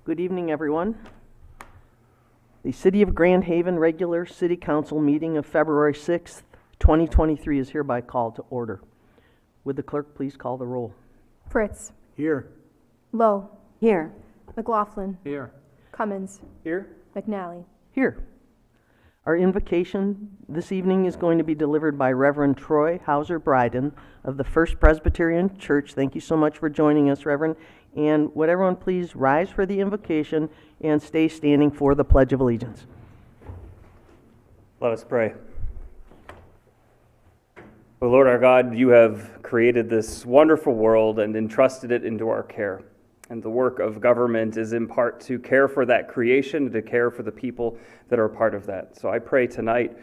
Good evening, everyone. The City of Grand Haven regular City Council meeting of February 6th, 2023 is hereby called to order. Would the clerk please call the roll? Fritz. Here. Lowe. Here. McLaughlin. Here. Cummins. Here. McNally. Here. Our invocation this evening is going to be delivered by Reverend Troy Hauser Bryden of the First Presbyterian Church. Thank you so much for joining us, Reverend. And would everyone please rise for the invocation and stay standing for the Pledge of Allegiance. Let us pray. O Lord our God, you have created this wonderful world and entrusted it into our care. And the work of government is in part to care for that creation and to care for the people that are part of that. So I pray tonight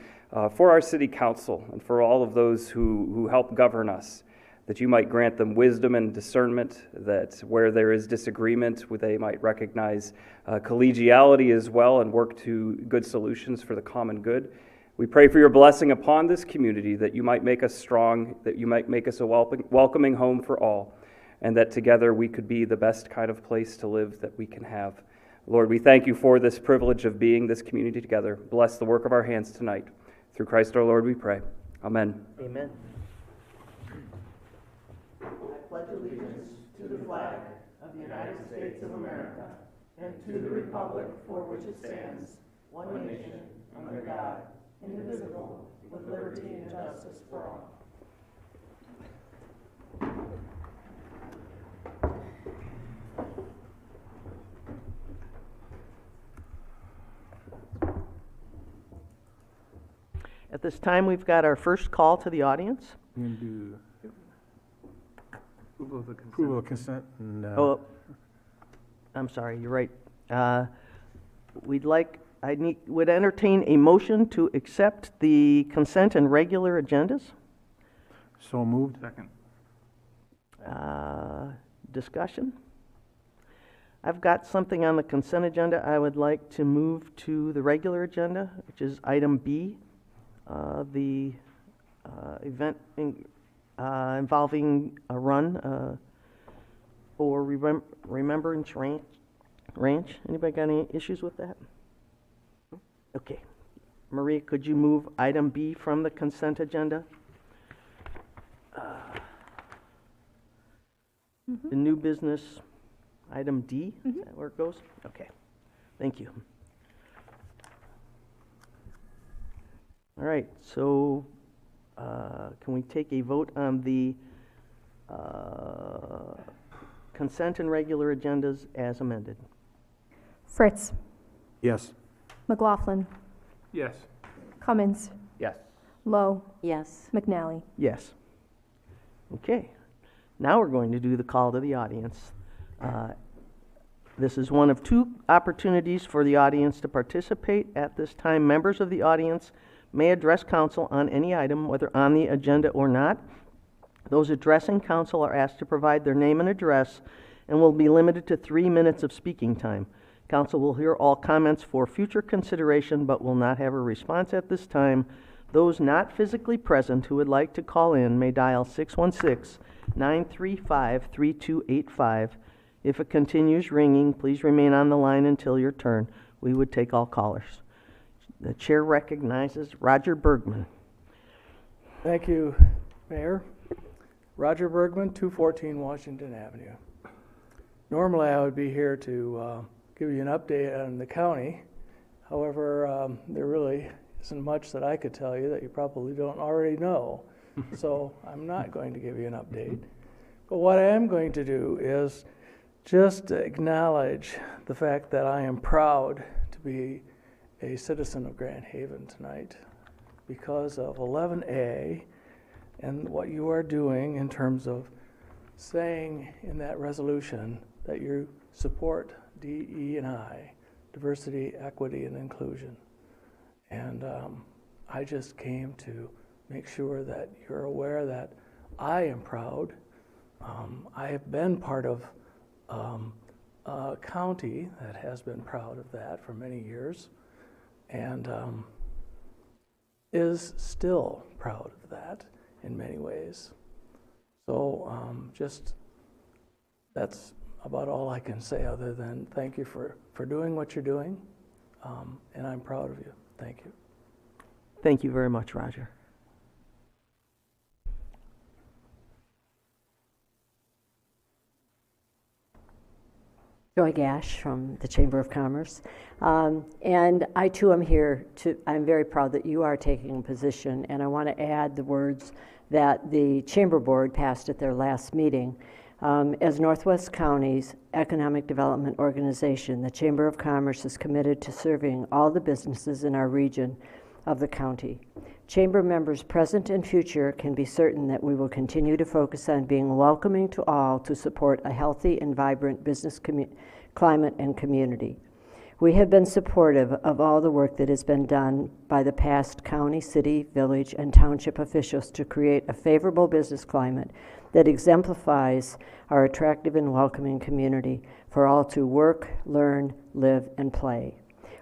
for our city council and for all of those who help govern us, that you might grant them wisdom and discernment, that where there is disagreement, they might recognize collegiality as well and work to good solutions for the common good. We pray for your blessing upon this community, that you might make us strong, that you might make us a welcoming home for all, and that together we could be the best kind of place to live that we can have. Lord, we thank you for this privilege of being this community together. Bless the work of our hands tonight. Through Christ our Lord we pray. Amen. Amen. I pledge allegiance to the flag of the United States of America and to the republic for which it stands, one nation, under God, indivisible, with liberty and justice for all. At this time, we've got our first call to the audience. We can do approval of consent. And, I'm sorry, you're right. Would entertain a motion to accept the consent and regular agendas. So moved. Second. Discussion. I've got something on the consent agenda I would like to move to the regular agenda, which is item B, the event involving a run for Remembrance Ranch. Anybody got any issues with that? Okay. Maria, could you move item B from the consent agenda? The new business, item D, is that where it goes? Okay. Thank you. All right, so can we take a vote on the consent and regular agendas as amended? Fritz. Yes. McLaughlin. Yes. Cummins. Yes. Lowe. Yes. McNally. Yes. Okay. Now we're going to do the call to the audience. This is one of two opportunities for the audience to participate. At this time, members of the audience may address council on any item, whether on the agenda or not. Those addressing council are asked to provide their name and address and will be limited to 3 minutes of speaking time. Council will hear all comments for future consideration but will not have a response at this time. Those not physically present who would like to call in may dial 616-935-3285. If it continues ringing, please remain on the line until your turn. We would take all callers. The chair recognizes Roger Bergman. Thank you, Mayor. Roger Bergman, 214 Washington Avenue. Normally I would be here to give you an update on the county. However, there really isn't much that I could tell you that you probably don't already know. So I'm not going to give you an update. But what I am going to do is just acknowledge the fact that I am proud to be a citizen of Grand Haven tonight because of 11A and what you are doing in terms of saying in that resolution that you support DE&I, diversity, equity, and inclusion. And I just came to make sure that you're aware that I am proud. I have been part of a county that has been proud of that for many years and is still proud of that in many ways. So just that's about all I can say other than thank you for doing what you're doing, and I'm proud of you. Thank you. Thank you very much, Roger. Joy Gash from the Chamber of Commerce. And I too am here I'm very proud that you are taking a position, and I want to add the words that the Chamber Board passed at their last meeting. As Northwest County's economic development organization, the Chamber of Commerce is committed to serving all the businesses in our region of the county. Chamber members present and future can be certain that we will continue to focus on being welcoming to all to support a healthy and vibrant business climate and community. We have been supportive of all the work that has been done by the past county, city, village, and township officials to create a favorable business climate that exemplifies our attractive and welcoming community for all to work, learn, live, and play.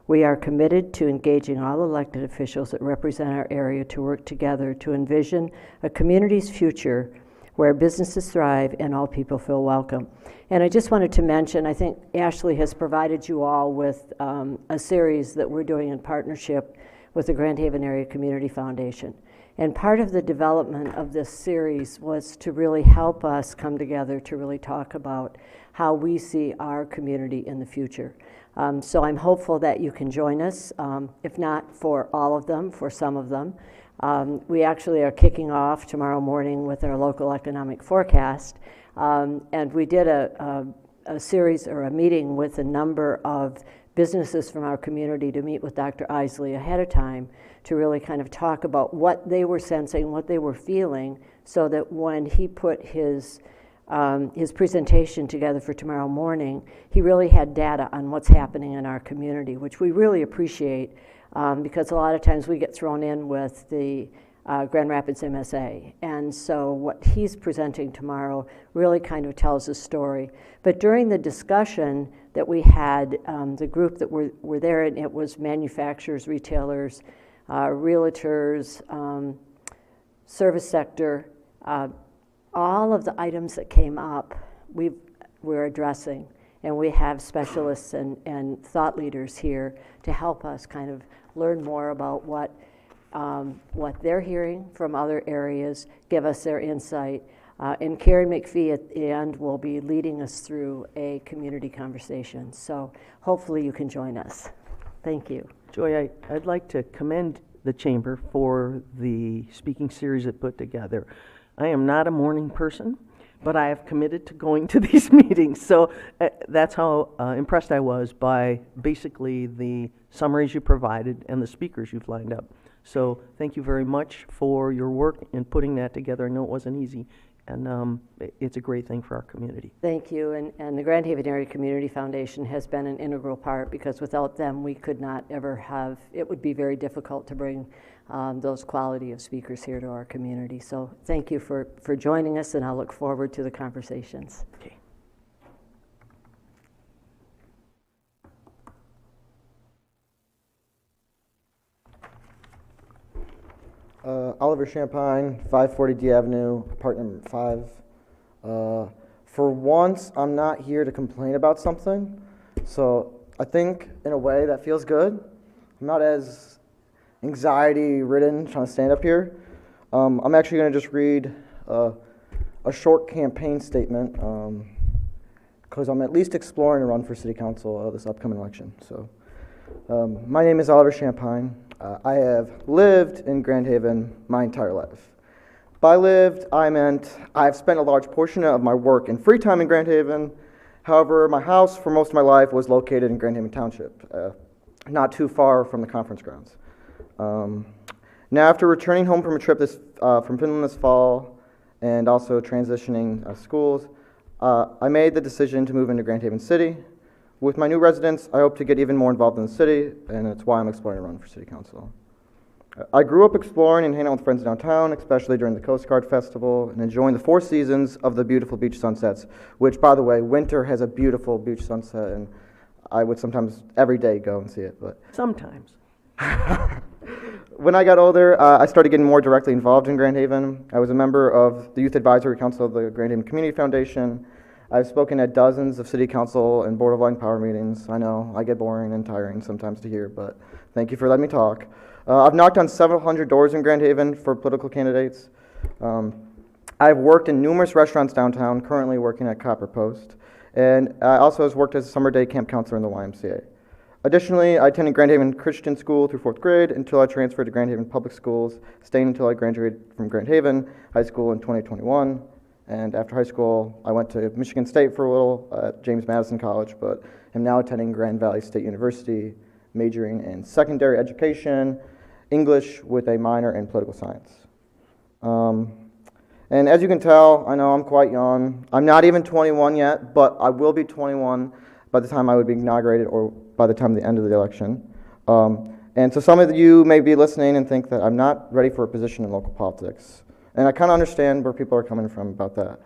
We are committed to engaging all elected officials that represent our area to work together to envision a community's future where businesses thrive and all people feel welcome. And I just wanted to mention, I think Ashley has provided you all with a series that we're doing in partnership with the Grand Haven Area Community Foundation. And part of the development of this series was to really help us come together to really talk about how we see our community in the future. So I'm hopeful that you can join us, if not for all of them, for some of them. We actually are kicking off tomorrow morning with our local economic forecast, and we did a series or a meeting with a number of businesses from our community to meet with Dr. Isley ahead of time to really kind of talk about what they were sensing, what they were feeling, so that when he put his presentation together for tomorrow morning, he really had data on what's happening in our community, which we really appreciate because a lot of times we get thrown in with the Grand Rapids MSA. And so what he's presenting tomorrow really kind of tells a story. But during the discussion that we had, the group that were there, and it was manufacturers, retailers, realtors, service sector, all of the items that came up, we're addressing, and we have specialists and thought leaders here to help us kind of learn more about what they're hearing from other areas, give us their insight. And Karen McPhee at the end will be leading us through a community conversation. So hopefully you can join us. Thank you. Joy, I'd like to commend the Chamber for the speaking series it put together. I am not a morning person, but I have committed to going to these meetings. So that's how impressed I was by basically the summaries you provided and the speakers you've lined up. So thank you very much for your work in putting that together. I know it wasn't easy, and it's a great thing for our community. Thank you, and the Grand Haven Area Community Foundation has been an integral part, because without them we could not ever have, it would be very difficult to bring those quality of speakers here to our community. So thank you for joining us, and I'll look forward to the conversations. Okay. Oliver Champagne, 540 D Avenue, apartment 5. For once, I'm not here to complain about something, so I think in a way that feels good. I'm not as anxiety-ridden trying to stand up here. I'm actually going to just read a short campaign statement because I'm at least exploring a run for city council this upcoming election. So, my name is Oliver Champagne. I have lived in Grand Haven my entire life. By lived, I meant I've spent a large portion of my work and free time in Grand Haven. However, my house for most of my life was located in Grand Haven Township, not too far from the conference grounds. Now, after returning home from a trip from Finland this fall and also transitioning schools, I made the decision to move into Grand Haven City. With my new residence, I hope to get even more involved in the city, and that's why I'm exploring a run for city council. I grew up exploring and hanging out with friends downtown, especially during the Coast Guard Festival, and enjoying the 4 seasons of the beautiful beach sunsets, which, by the way, winter has a beautiful beach sunset, and I would sometimes every day go and see it. But Sometimes. when I got older, I started getting more directly involved in Grand Haven. I was a member of the Youth Advisory Council of the Grand Haven Community Foundation. I've spoken at dozens of city council and board of light and power meetings. I know, I get boring and tiring sometimes to hear, but thank you for letting me talk. I've knocked on several hundred doors in Grand Haven for political candidates. I've worked in numerous restaurants downtown, currently working at Copper Post, and I also have worked as a summer day camp counselor in the YMCA. Additionally, I attended Grand Haven Christian School through 4th grade until I transferred to Grand Haven Public Schools, staying until I graduated from Grand Haven High School in 2021. And after high school, I went to Michigan State for a little at James Madison College, but am now attending Grand Valley State University, majoring in secondary education, English with a minor in political science. And as you can tell, I know I'm quite young. I'm not even 21 yet, but I will be 21 by the time I would be inaugurated or by the time of the end of the election. And so some of you may be listening and think that I'm not ready for a position in local politics. And I kind of understand where people are coming from about that.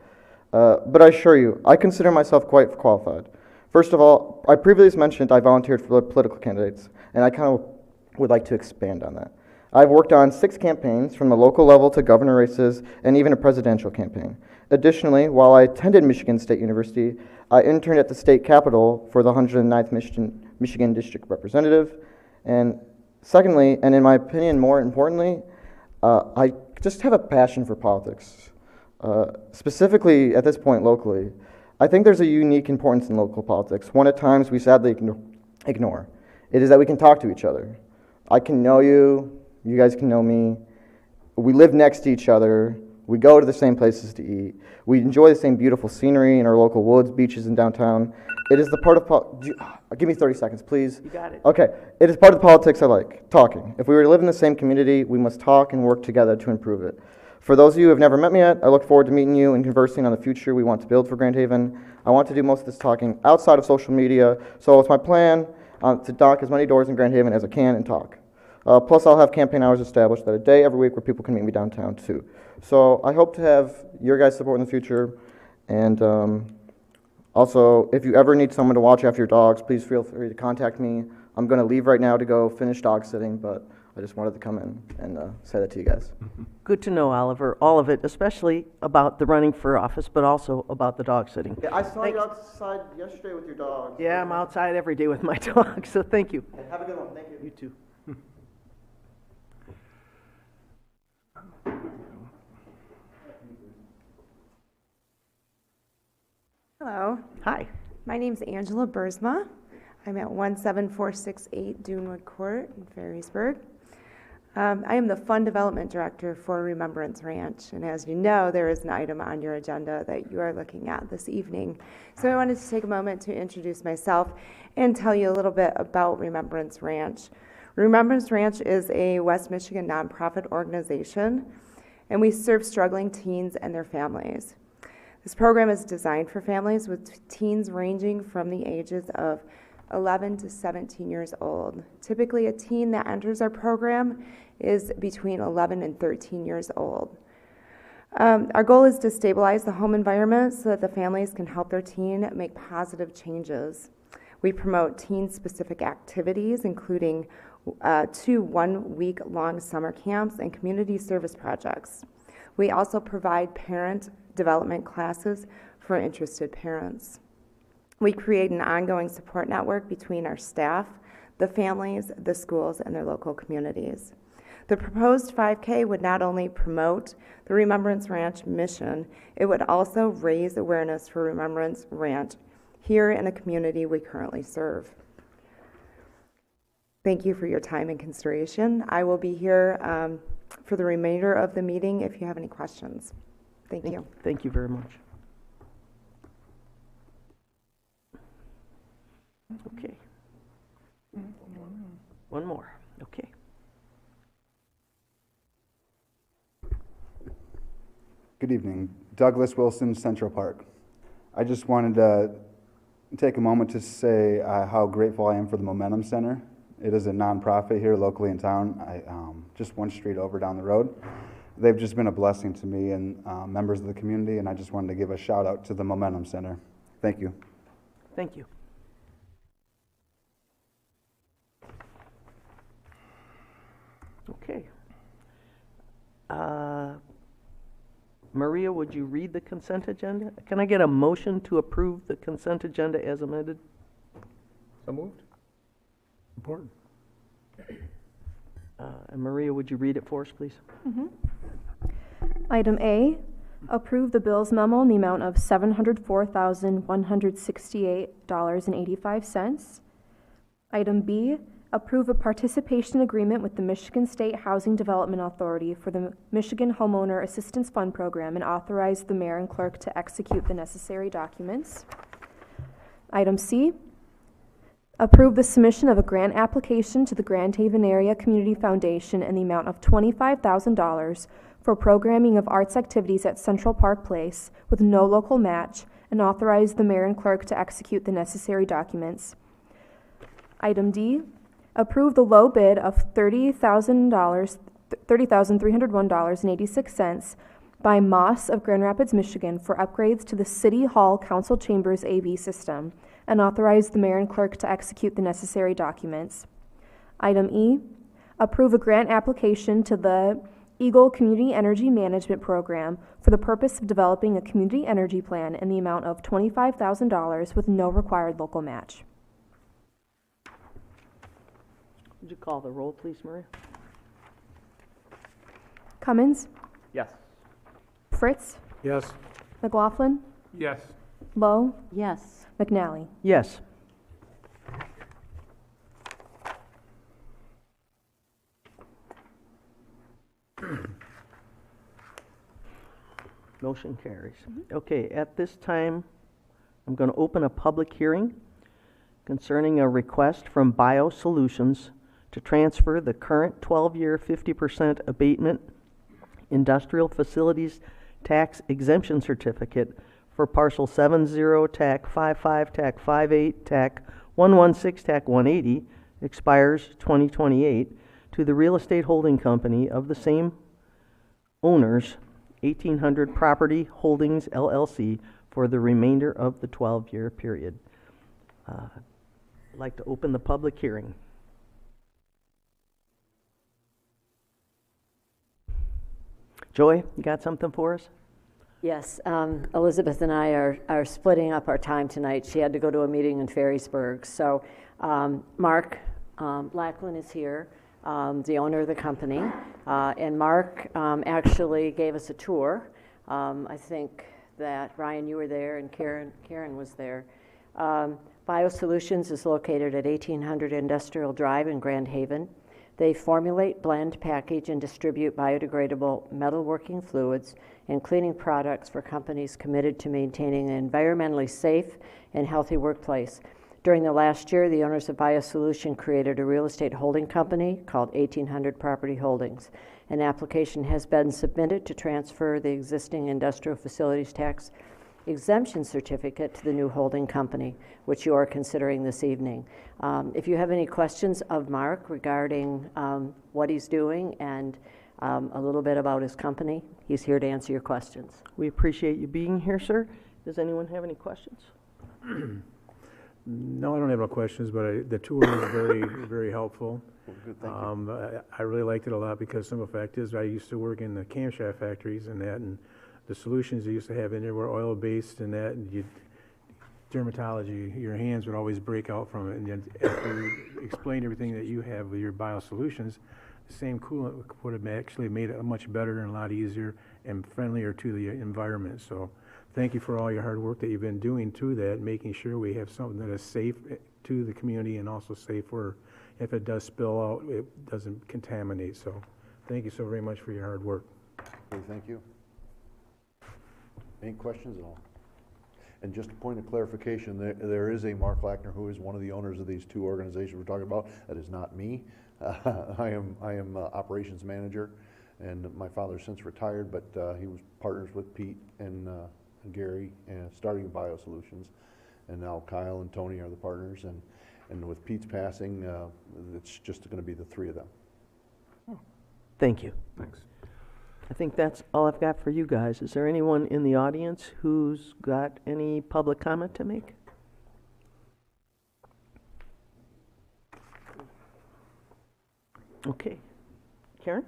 But I assure you, I consider myself quite qualified. First of all, I previously mentioned I volunteered for political candidates, and I kind of would like to expand on that. I've worked on 6 campaigns from the local level to governor races and even a presidential campaign. Additionally, while I attended Michigan State University, I interned at the state capitol for the 109th Michigan District Representative. And secondly, and in my opinion more importantly, I just have a passion for politics. Specifically at this point locally, I think there's a unique importance in local politics, one at times we sadly ignore. It is that we can talk to each other. I can know you, you guys can know me. We live next to each other. We go to the same places to eat. We enjoy the same beautiful scenery in our local woods, beaches, and downtown. It is the part of give me 30 seconds, please. You got it. Okay. It is part of the politics I like, talking. If we were to live in the same community, we must talk and work together to improve it. For those of you who have never met me yet, I look forward to meeting you and conversing on the future we want to build for Grand Haven. I want to do most of this talking outside of social media, so it's my plan to knock as many doors in Grand Haven as I can and talk. Plus, I'll have campaign hours established that a day every week where people can meet me downtown, too. So I hope to have your guys' support in the future. And also, if you ever need someone to watch after your dogs, please feel free to contact me. I'm going to leave right now to go finish dog sitting, but I just wanted to come in and say that to you guys. Good to know, Oliver, all of it, especially about the running for office, but also about the dog sitting. Yeah, I saw Thanks. you outside yesterday with your dogs. Yeah, I'm outside every day with my dog, so thank you. Have a good one. Thank you. You too. Hello, Hi. my name's Angela Bursma. I'm at 17468 Dunewood Court in Ferrysburg. I am the Fund Development Director for Remembrance Ranch, and as you know, there is an item on your agenda that you are looking at this evening. So I wanted to take a moment to introduce myself and tell you a little bit about Remembrance Ranch. Remembrance Ranch is a West Michigan nonprofit organization, and we serve struggling teens and their families. This program is designed for families with teens ranging from the ages of 11 to 17 years old. Typically, a teen that enters our program is between 11 and 13 years old. Our goal is to stabilize the home environment so that the families can help their teen make positive changes. We promote teen-specific activities, including 2 one-week-long summer camps and community service projects. We also provide parent development classes for interested parents. We create an ongoing support network between our staff, the families, the schools, and their local communities. The proposed 5K would not only promote the Remembrance Ranch mission, it would also raise awareness for Remembrance Ranch here in the community we currently serve. Thank you for your time and consideration. I will be here for the remainder of the meeting if you have any questions. Thank you. Thank you very much. Okay. One more. Okay. Good evening. Douglas Wilson, Central Park. I just wanted to take a moment to say how grateful I am for the Momentum Center. It is a nonprofit here locally in town, just one street over down the road. They've just been a blessing to me and members of the community, and I just wanted to give a shout out to the Momentum Center. Thank you. Thank you. Okay. Maria, would you read the consent agenda? Can I get a motion to approve the consent agenda as amended? So moved. Important. And Maria, would you read it for us, please? Item A, approve the bills memo in the amount of $704,168.85. Item B, approve a participation agreement with the Michigan State Housing Development Authority for the Michigan Homeowner Assistance Fund Program and authorize the mayor and clerk to execute the necessary documents. Item C, approve the submission of a grant application to the Grand Haven Area Community Foundation in the amount of $25,000 for programming of arts activities at Central Park Place with no local match and authorize the mayor and clerk to execute the necessary documents. Item D, approve the low bid of $30,301.86 by Moss of Grand Rapids, Michigan for upgrades to the City Hall Council Chambers AV system and authorize the mayor and clerk to execute the necessary documents. Item E, approve a grant application to the Eagle Community Energy Management Program for the purpose of developing a community energy plan in the amount of $25,000 with no required local match. Would you call the roll, please, Maria? Cummins, Yes. Fritz, Yes. McLaughlin, Yes. Lowe, Yes. McNally. Yes. Motion carries. Okay, at this time, I'm going to open a public hearing concerning a request from BioSolutions to transfer the current 12-year 50% abatement industrial facilities tax exemption certificate for parcel 70 TAC 55 TAC 58 TAC 116 TAC 180 expires 2028 to the real estate holding company of the same owners, 1800 Property Holdings LLC, for the remainder of the 12-year period. I'd like to open the public hearing. Joy, you got something for us? Yes, Elizabeth and I are splitting up our time tonight. She had to go to a meeting in Ferrisburg. So Mark Lackland is here, the owner of the company. And Mark actually gave us a tour. I think that, Ryan, you were there, and Karen was there. BioSolutions is located at 1800 Industrial Drive in Grand Haven. They formulate, blend, package, and distribute biodegradable metalworking fluids and cleaning products for companies committed to maintaining an environmentally safe and healthy workplace. During the last year, the owners of BioSolution created a real estate holding company called 1800 Property Holdings. An application has been submitted to transfer the existing industrial facilities tax exemption certificate to the new holding company, which you are considering this evening. If you have any questions of Mark regarding what he's doing and a little bit about his company, he's here to answer your questions. We appreciate you being here, sir. Does anyone have any questions? No, I don't have no questions, but the tour was very, very helpful. Good, thank you. I really liked it a lot because some of the fact is I used to work in the camshaft factories and that, and the solutions they used to have in there were oil-based and that, and dermatology, your hands would always break out from it. And then after you explained everything that you have with your BioSolutions, the same coolant would have actually made it much better and a lot easier and friendlier to the environment. So thank you for all your hard work that you've been doing to that, making sure we have something that is safe to the community and also safe where if it does spill out, it doesn't contaminate. So thank you so very much for your hard work. Okay, thank you. Any questions at all? And just a point of clarification, there is a Mark Lackner who is one of the owners of these two organizations we're talking about. That is not me. I am operations manager, and my father since retired, but he was partners with Pete and Gary starting BioSolutions, and now Kyle and Tony are the partners, and with Pete's passing, it's just going to be the three of them. Thank you. Thanks. I think that's all I've got for you guys. Is there anyone in the audience who's got any public comment to make? Okay. Karen?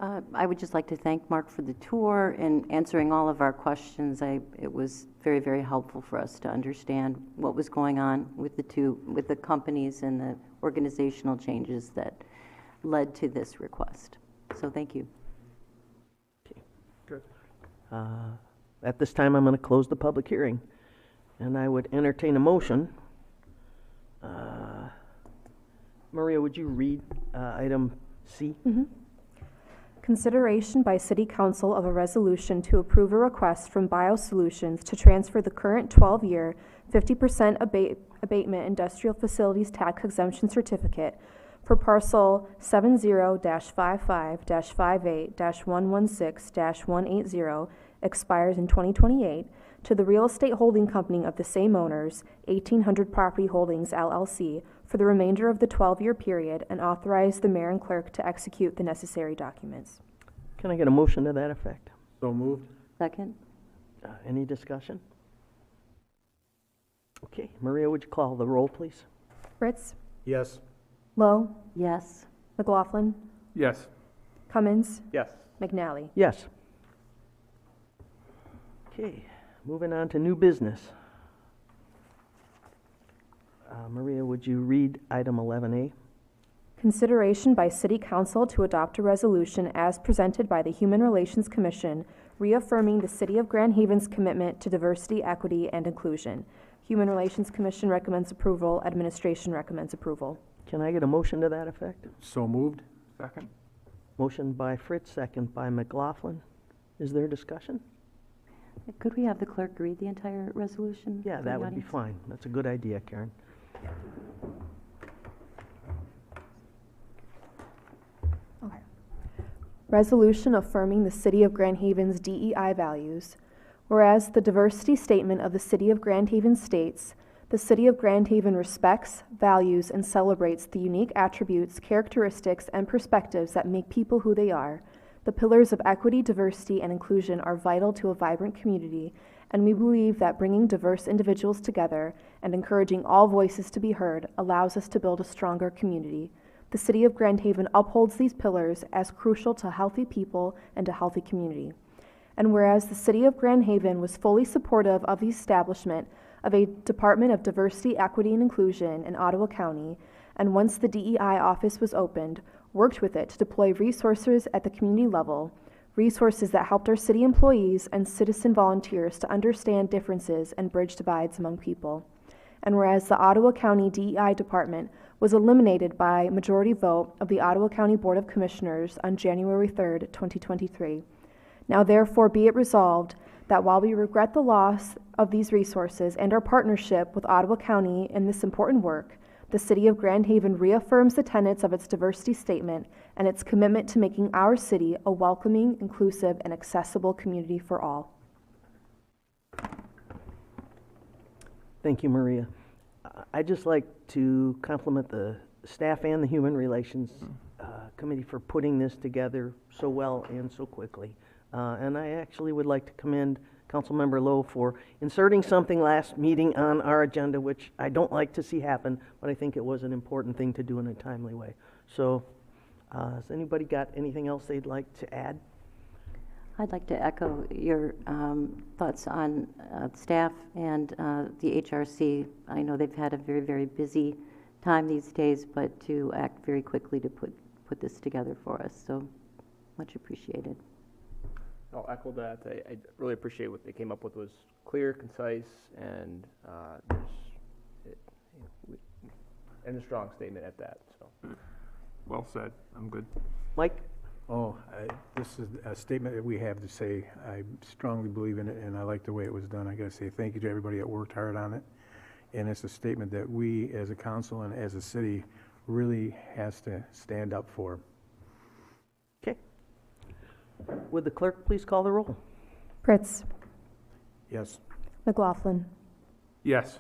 I would just like to thank Mark for the tour and answering all of our questions. It was very, very helpful for us to understand what was going on with the companies and the organizational changes that led to this request. So thank you. At this time, I'm going to close the public hearing, and I would entertain a motion. Maria, would you read item C? Consideration by City Council of a resolution to approve a request from BioSolutions to transfer the current 12-year 50% abatement industrial facilities tax exemption certificate for parcel 70-55-58-116-180 expires in 2028 to the real estate holding company of the same owners, 1800 Property Holdings LLC, for the remainder of the 12-year period, and authorize the mayor and clerk to execute the necessary documents. Can I get a motion to that effect? So moved. Second? Any discussion? Okay, Maria, would you call the roll, please? Fritz? Yes. Lowe? Yes. McLaughlin? Yes. Cummins? Yes. McNally? Yes. Okay, moving on to new business. Maria, would you read item 11A? Consideration by City Council to adopt a resolution as presented by the Human Relations Commission reaffirming the City of Grand Haven's commitment to diversity, equity, and inclusion. Human Relations Commission recommends approval. Administration recommends approval. Can I get a motion to that effect? So moved. Second. Motion by Fritz, second by McLaughlin. Is there discussion? Could we have the clerk read the entire resolution? Yeah, for that the would be audience? fine. That's a good idea, Karen. Resolution affirming the City of Grand Haven's DEI values. Whereas the diversity statement of the City of Grand Haven states, the City of Grand Haven respects, values, and celebrates the unique attributes, characteristics, and perspectives that make people who they are. The pillars of equity, diversity, and inclusion are vital to a vibrant community, and we believe that bringing diverse individuals together and encouraging all voices to be heard allows us to build a stronger community. The City of Grand Haven upholds these pillars as crucial to healthy people and a healthy community. And whereas the City of Grand Haven was fully supportive of the establishment of a Department of Diversity, Equity, and Inclusion in Ottawa County, and once the DEI office was opened, worked with it to deploy resources at the community level, resources that helped our city employees and citizen volunteers to understand differences and bridge divides among people. And whereas the Ottawa County DEI Department was eliminated by majority vote of the Ottawa County Board of Commissioners on January 3rd, 2023. Now therefore be it resolved that while we regret the loss of these resources and our partnership with Ottawa County in this important work, the City of Grand Haven reaffirms the tenets of its diversity statement and its commitment to making our city a welcoming, inclusive, and accessible community for all. Thank you, Maria. I'd just like to compliment the staff and the Human Relations Committee for putting this together so well and so quickly. And I actually would like to commend Councilmember Lowe for inserting something last meeting on our agenda, which I don't like to see happen, but I think it was an important thing to do in a timely way. So, has anybody got anything else they'd like to add? I'd like to echo your thoughts on staff and the HRC. I know they've had a very, very busy time these days, but to act very quickly to put this together for us. So much appreciated. I'll echo that. I really appreciate what they came up with was clear, concise, and and a strong statement at that. So, Well said. I'm good. Mike? Oh, this is a statement that we have to say. I strongly believe in it, and I like the way it was done. I got to say thank you to everybody that worked hard on it. And it's a statement that we, as a council and as a city, really has to stand up for. Okay. Would the clerk please call the roll? Pritz. Yes. McLaughlin. Yes.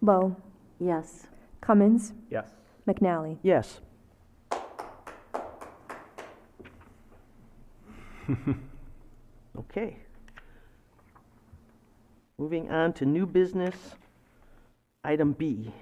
Lowe. Yes. Cummins. yes. McNally. Yes. Okay. Moving on to new business, item B.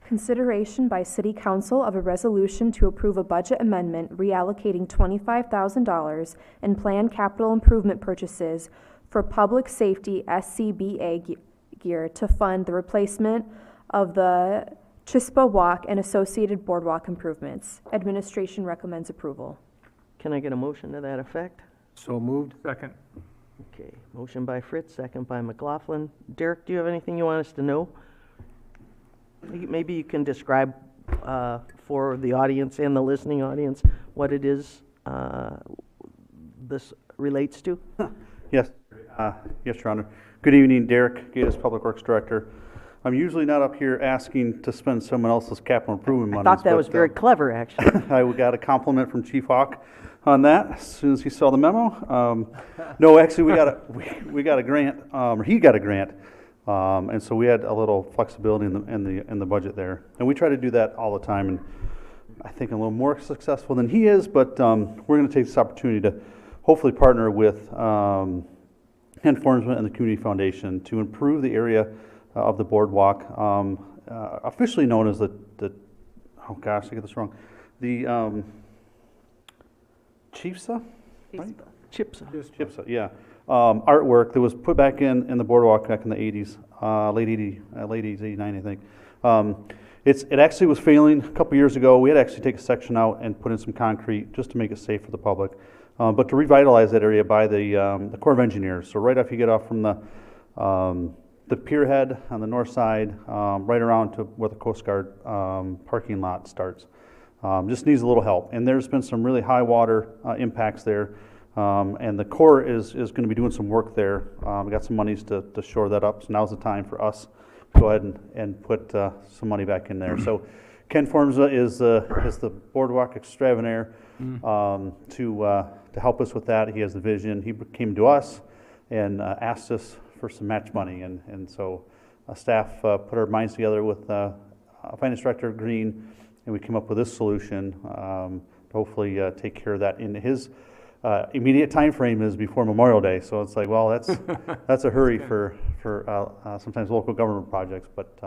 Consideration by City Council of a resolution to approve a budget amendment reallocating $25,000 in planned capital improvement purchases for public safety SCBA gear to fund the replacement of the Chispa Walk and associated boardwalk improvements. Administration recommends approval. Can I get a motion to that effect? So moved. Second. Okay, motion by Fritz, second by McLaughlin. Derek, do you have anything you want us to know? Maybe you can describe for the audience and the listening audience what it is this relates to? Yes, yes, Your Honor. Good evening, Derek Gatis, Public Works Director. I'm usually not up here asking to spend someone else's capital improvement money. I thought that was very clever, actually. I got a compliment from Chief Hawk on that as soon as he saw the memo. No, actually, we got a grant, or he got a grant, and so we had a little flexibility in the budget there. And we try to do that all the time, and I think I'm a little more successful than he is. But we're going to take this opportunity to hopefully partner with Ken Formsman and the Community Foundation to improve the area of the boardwalk, officially known as the oh gosh, I get this wrong, the Chipsa? Right? Chipsa, yeah. Artwork that was put back in the boardwalk back in the 80s, late 80s, 89, I think. It actually was failing a couple years ago. We had to actually take a section out and put in some concrete just to make it safe for the public. But to revitalize that area by the Corps of Engineers. So right after you get off from the pier head on the north side, right around to where the Coast Guard parking lot starts. Just needs a little help. And there's been some really high water impacts there. And the Corps is going to be doing some work there. We got some monies to shore that up. So now's the time for us to go ahead and put some money back in there. So Ken Formsma is the boardwalk extraordinaire to help us with that. He has the vision. He came to us and asked us for some match money, and so staff put our minds together with Finance Director Green, and we came up with this solution to hopefully take care of that. In his immediate time frame is before Memorial Day, so it's like, well, that's a hurry for sometimes local government projects, but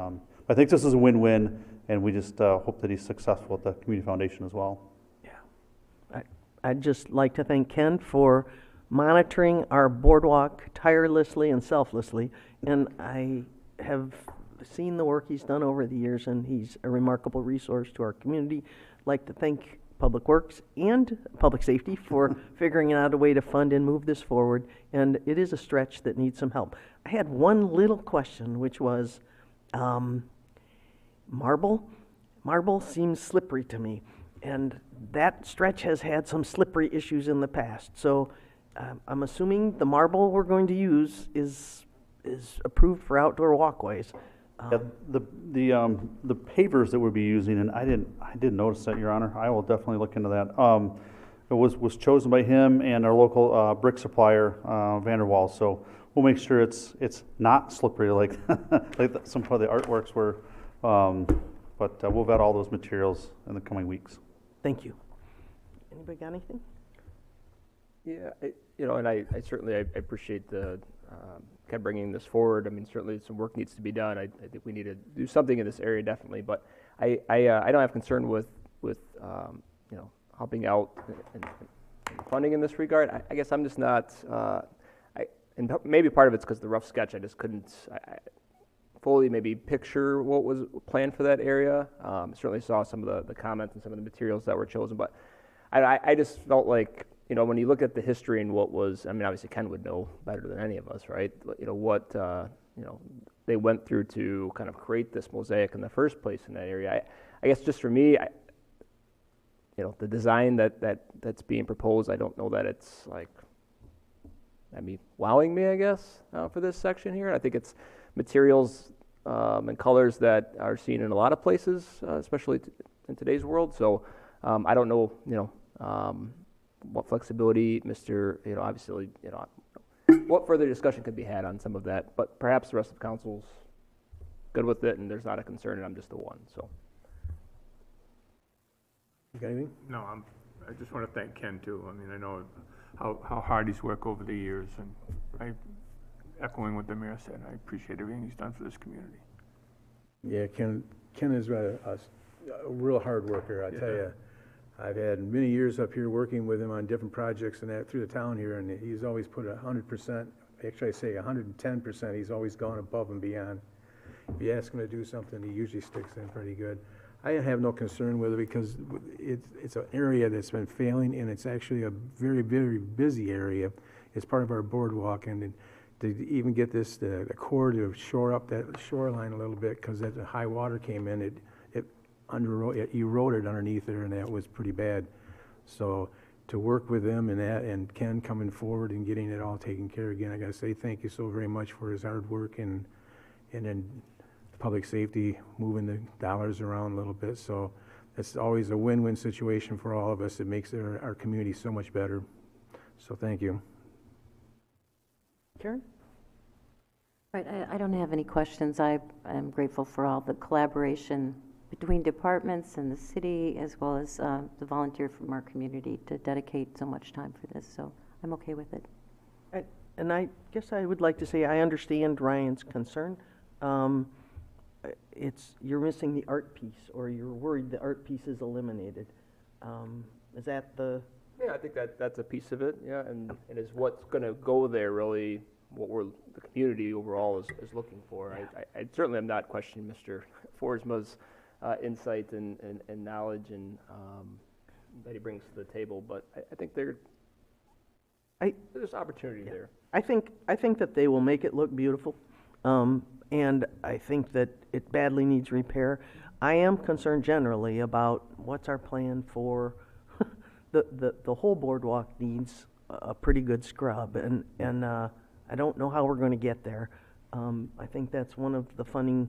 I think this is a win-win, and we just hope that he's successful at the Community Foundation as well. Yeah, I'd just like to thank Ken for monitoring our boardwalk tirelessly and selflessly, and I have seen the work he's done over the years, and he's a remarkable resource to our community. I'd like to thank Public Works and Public Safety for figuring out a way to fund and move this forward, and it is a stretch that needs some help. I had one little question, which was marble. Marble seems slippery to me, and that stretch has had some slippery issues in the past, so I'm assuming the marble we're going to use is approved for outdoor walkways. Yeah, the pavers that we'll be using, and I didn't notice that, Your Honor. I will definitely look into that. It was chosen by him and our local brick supplier, Vanderwall. So we'll make sure it's not slippery like some of the artworks were. But we'll vet all those materials in the coming weeks. Thank you. Anybody got anything? Yeah, and I certainly appreciate the kind of bringing this forward. I mean, certainly some work needs to be done. I think we need to do something in this area definitely. But I don't have concern with helping out and funding in this regard. I guess I'm just not. And maybe part of it's because the rough sketch. I just couldn't fully maybe picture what was planned for that area. Certainly saw some of the comments and some of the materials that were chosen, but I just felt like, when you look at the history and what was, I mean, obviously Ken would know better than any of us, right? What they went through to kind of create this mosaic in the first place in that area. I guess just for me, the design that's being proposed, I don't know that it's wowing me, I guess, for this section here. I think it's materials and colors that are seen in a lot of places, especially in today's world. So I don't know, what flexibility, obviously, what further discussion could be had on some of that, but perhaps the rest of council's good with it and there's not a concern and I'm just the one, so. You got anything? No, I just want to thank Ken too. I mean, I know how hard he's worked over the years, and echoing what the mayor said, I appreciate everything he's done for this community. Yeah, Ken is a real hard worker, I tell you. I've had many years up here working with him on different projects and that through the town here, and he's always put 100%, actually I say 110%, he's always gone above and beyond. If you ask him to do something, he usually sticks in pretty good. I have no concern with it because it's an area that's been failing, and it's actually a very, very busy area. It's part of our boardwalk, and to even get the Corps to shore up that shoreline a little bit, because as the high water came in, it eroded underneath there, and that was pretty bad. So to work with them and that, and Ken coming forward and getting it all taken care of, again, I gotta say thank you so very much for his hard work, and then public safety, moving the dollars around a little bit. So it's always a win-win situation for all of us. It makes our community so much better. So thank you. Karen? Right, I don't have any questions. I'm grateful for all the collaboration between departments and the city, as well as the volunteer from our community to dedicate so much time for this, so I'm okay with it. And I guess I would like to say I understand Ryan's concern. You're missing the art piece, or you're worried the art piece is eliminated. Is that the... Yeah, I think that's a piece of it, yeah, and is what's going to go there really what the community overall is looking for. Yeah. I certainly am not questioning Mr. Forsma's insight and knowledge and that he brings to the table, but I think there's opportunity there. I think that they will make it look beautiful, and I think that it badly needs repair. I am concerned generally about what's our plan for the whole boardwalk needs a pretty good scrub, and I don't know how we're going to get there. I think that's one of the funding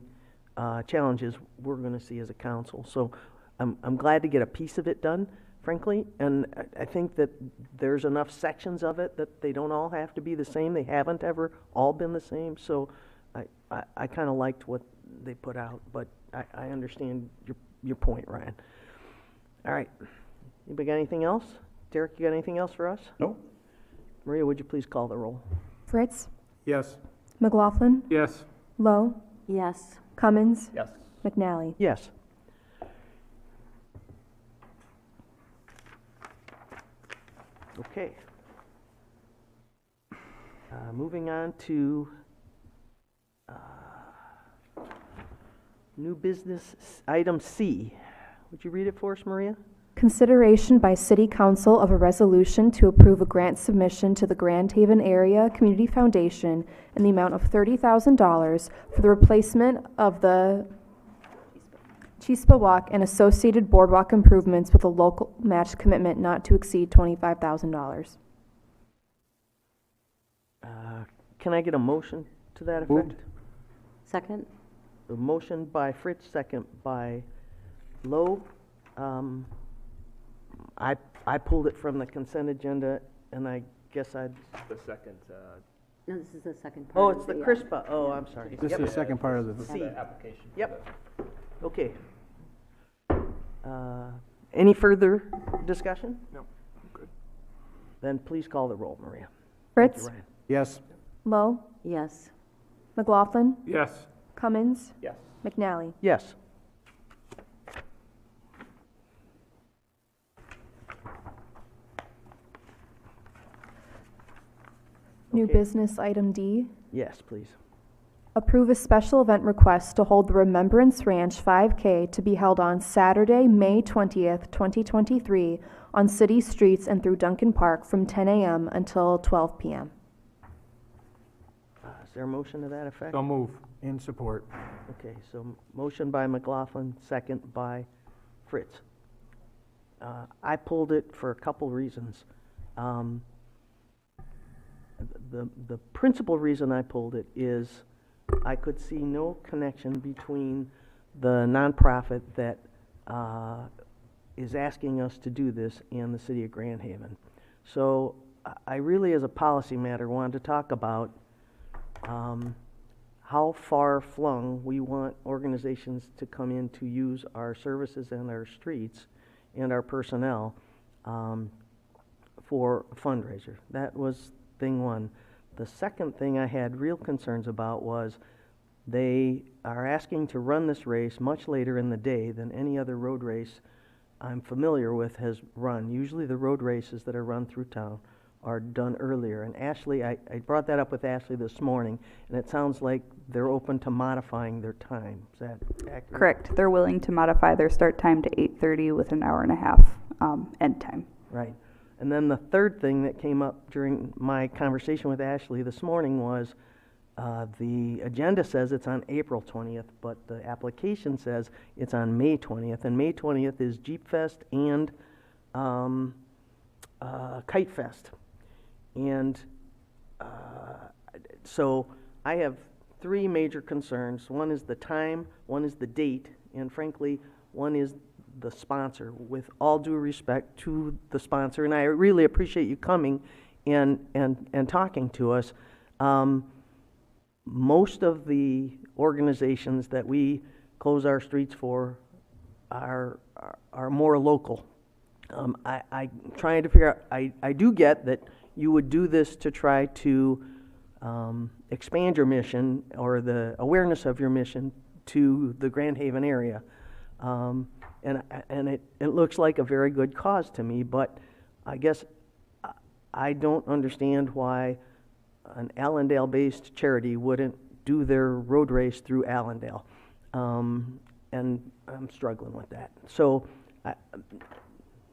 challenges we're going to see as a council. So I'm glad to get a piece of it done, frankly, and I think that there's enough sections of it that they don't all have to be the same. They haven't ever all been the same, so I kind of liked what they put out, but I understand your point, Ryan. All right. Anybody got anything else? Derek, you got anything else for us? No. Maria, would you please call the roll? Fritz? Yes. McLaughlin? Yes. Lowe? Yes. Cummins? Yes. McNally? Yes. Okay. Moving on to new business, item C. Would you read it for us, Maria? Consideration by City Council of a resolution to approve a grant submission to the Grand Haven Area Community Foundation in the amount of $30,000 for the replacement of the Chispa Walk and associated boardwalk improvements with a local match commitment not to exceed $25,000. Can I get a motion to that effect? Moved. Second? A motion by Fritz, second by Lowe. I pulled it from the consent agenda, and I guess I'd... The second. No, this is the second part. Oh, of it's the the, CRISPA. Oh, I'm sorry. This is the second part of the... C. Application. Yep. Okay. Any further discussion? No. Good. Then please call the roll, Maria. Fritz? Thank you, Ryan. Yes. Lowe? Yes. McLaughlin? Yes. Cummins? Yes. McNally? Yes. New Okay. business item D. Yes, please. Approve a special event request to hold the Remembrance Ranch 5K to be held on Saturday, May 20th, 2023, on city streets and through Duncan Park from 10 a.m. until 12 p.m. Is there a motion to that effect? So move. In support. Okay, so motion by McLaughlin, second by Fritz. I pulled it for a couple reasons. The principal reason I pulled it is I could see no connection between the nonprofit that is asking us to do this and the city of Grand Haven. So I really, as a policy matter, wanted to talk about how far flung we want organizations to come in to use our services and our streets and our personnel for a fundraiser. That was thing one. The second thing I had real concerns about was They are asking to run this race much later in the day than any other road race I'm familiar with has run. Usually the road races that are run through town are done earlier. And Ashley, I brought that up with Ashley this morning, and it sounds like they're open to modifying their time. Is that accurate? Correct. They're willing to modify their start time to 8:30 with an hour and a half end time. Right. And then the third thing that came up during my conversation with Ashley this morning was the agenda says it's on April 20th, but the application says it's on May 20th. And May 20th is Jeep Fest and Kite Fest. And so I have three major concerns. One is the time, one is the date, and frankly, one is the sponsor. With all due respect to the sponsor, and I really appreciate you coming and talking to us. Most of the organizations that we close our streets for are more local. I'm trying to figure out, I do get that you would do this to try to expand your mission or the awareness of your mission to the Grand Haven area. And it looks like a very good cause to me, but I guess I don't understand why an Allendale-based charity wouldn't do their road race through Allendale. And I'm struggling with that. So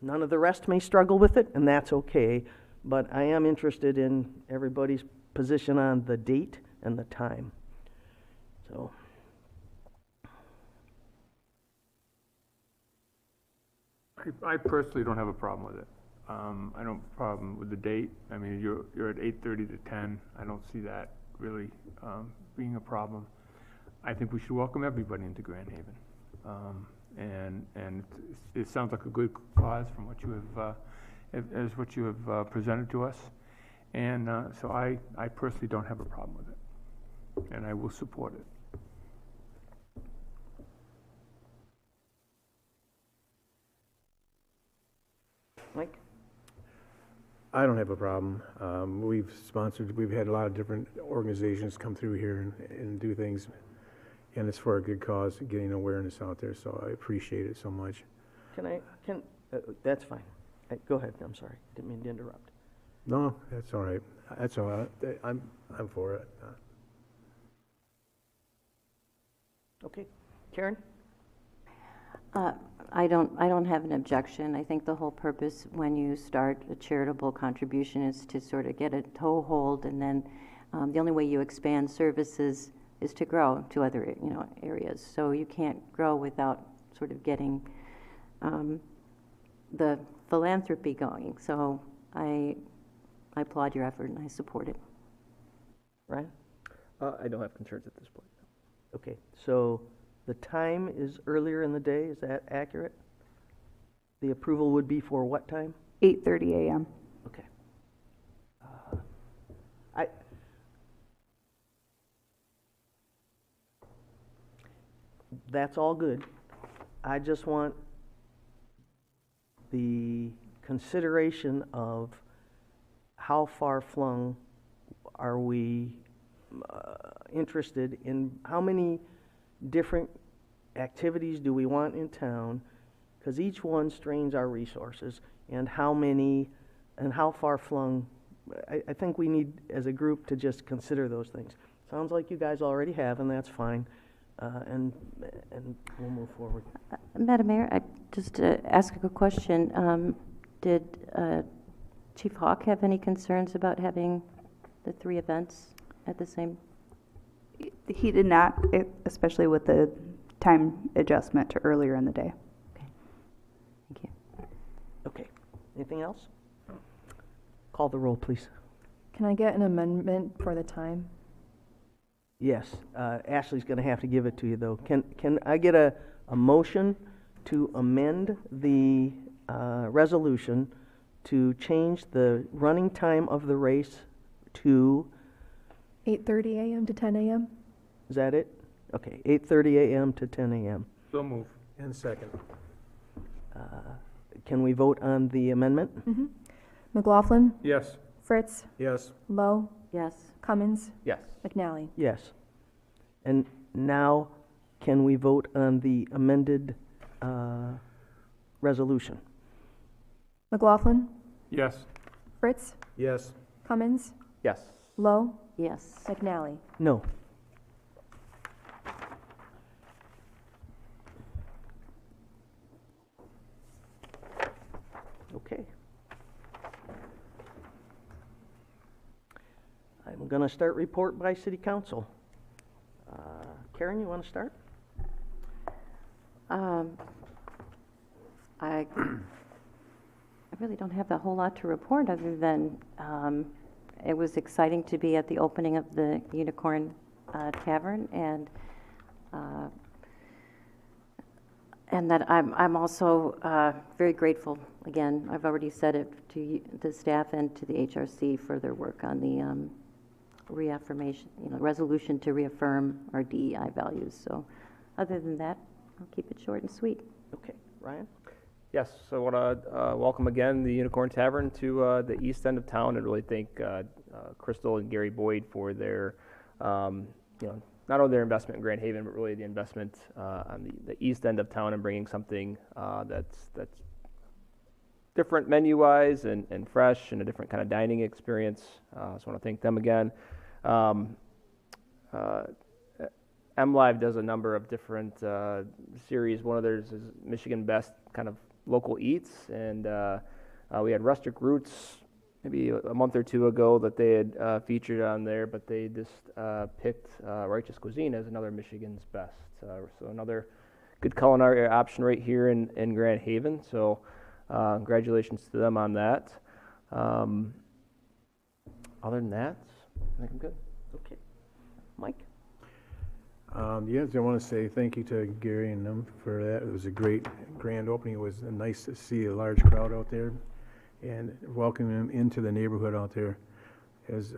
none of the rest may struggle with it, and that's okay, but I am interested in everybody's position on the date and the time. So. I personally don't have a problem with it. I don't have a problem with the date. I mean, you're at 8:30 to 10. I don't see that really being a problem. I think we should welcome everybody into Grand Haven. And it sounds like a good cause from what you have presented to us. And so I personally don't have a problem with it, and I will support it. Mike? I don't have a problem. We've had a lot of different organizations come through here and do things, and it's for a good cause, getting awareness out there, so I appreciate it so much. That's fine. Go ahead, I'm sorry, didn't mean to interrupt. No, that's all right. That's all right. I'm for it. Okay. Karen? I don't have an objection. I think the whole purpose when you start a charitable contribution is to sort of get a toehold, and then the only way you expand services is to grow to other areas. So you can't grow without sort of getting the philanthropy going. So I applaud your effort and I support it. Ryan? I don't have concerns at this point. Okay, so the time is earlier in the day, is that accurate? The approval would be for what time? 8:30 a.m. Okay. That's all good. I just want the consideration of how far flung are we interested in, how many different activities do we want in town, because each one strains our resources, and how many and how far flung. I think we need as a group to just consider those things. Sounds like you guys already have, and that's fine, and we'll move forward. Madam Mayor, I just ask a question. Did Chief Hawk have any concerns about having the three events at the same? He did not, especially with the time adjustment to earlier in the day. Okay. Thank you. Okay. Anything else? Call the roll, please. Can I get an amendment for the time? Yes. Ashley's going to have to give it to you, though. Can I get a motion to amend the resolution to change the running time of the race to 8:30 a.m. to 10 a.m.? Is that it? Okay, 8:30 a.m. to 10 a.m. So move. And second. Can we vote on the amendment? Mm-hmm. McLaughlin? Yes. Fritz? Yes. Lowe? Yes. Cummins? Yes. McNally? Yes. And Now, can we vote on the amended resolution? McLaughlin, Yes. Fritz, Yes. Cummins, Yes. Lowe, Yes. McNally. No. Okay. I'm going to start report by city council. Karen, you want to start? I really don't have a whole lot to report other than it was exciting to be at the opening of the Unicorn Tavern, and that I'm also very grateful. Again, I've already said it to the staff and to the HRC for their work on the reaffirmation, resolution to reaffirm our DEI values. So, other than that, I'll keep it short and sweet. Okay, Ryan? Yes, so I want to welcome again the Unicorn Tavern to the east end of town, and really thank Crystal and Gary Boyd for their, not only their investment in Grand Haven, but really the investment on the east end of town and bringing something that's different menu-wise and fresh and a different kind of dining experience. So I want to thank them again. MLive does a number of different series. One of theirs is Michigan Best kind of local eats, and we had Rustic Roots maybe a month or two ago that they had featured on there, but they just picked Righteous Cuisine as another Michigan's Best. So another good culinary option right here in Grand Haven. So congratulations to them on that. Other than that, I think I'm good. Okay. Mike? Yes, I want to say thank you to Gary and them for that. It was a great grand opening. It was nice to see a large crowd out there and welcome them into the neighborhood out there. There's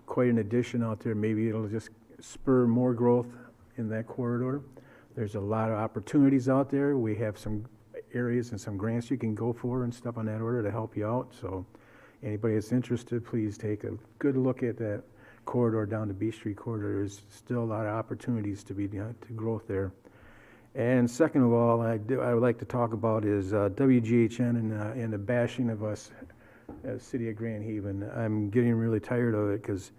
quite an addition out there. Maybe it'll just spur more growth in that corridor. There's a lot of opportunities out there. We have some areas and some grants you can go for and stuff on that order to help you out. So anybody that's interested, please take a good look at that corridor down to B Street corridor. There's still a lot of opportunities to growth there. And second of all, I would like to talk about is WGHN and the bashing of us as City of Grand Haven. I'm getting really tired of it, because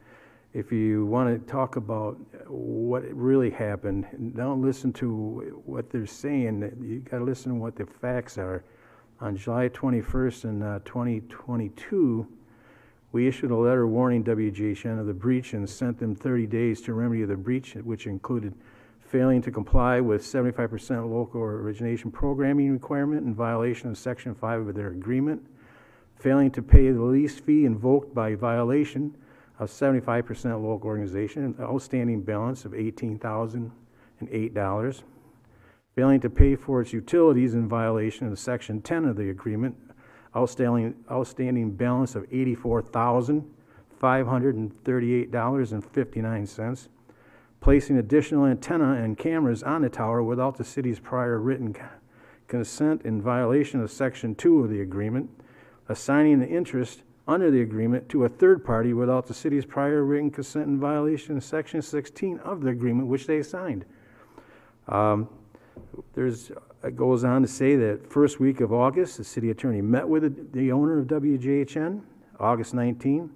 if you want to talk about what really happened, don't listen to what they're saying. You got to listen to what the facts are. On July 21st in 2022, we issued a letter warning WGHN of the breach and sent them 30 days to remedy the breach, which included failing to comply with 75% local origination programming requirement in violation of Section 5 of their agreement, failing to pay the lease fee invoked by violation of 75% local organization, an outstanding balance of $18,008, failing to pay for its utilities in violation of Section 10 of the agreement, outstanding balance of $84,538.59, placing additional antenna and cameras on the tower without the city's prior written consent in violation of Section 2 of the agreement, assigning the interest under the agreement to a third party without the city's prior written consent in violation of Section 16 of the agreement, which they signed. It goes on to say that first week of August, the city attorney met with the owner of WGHN, August 19.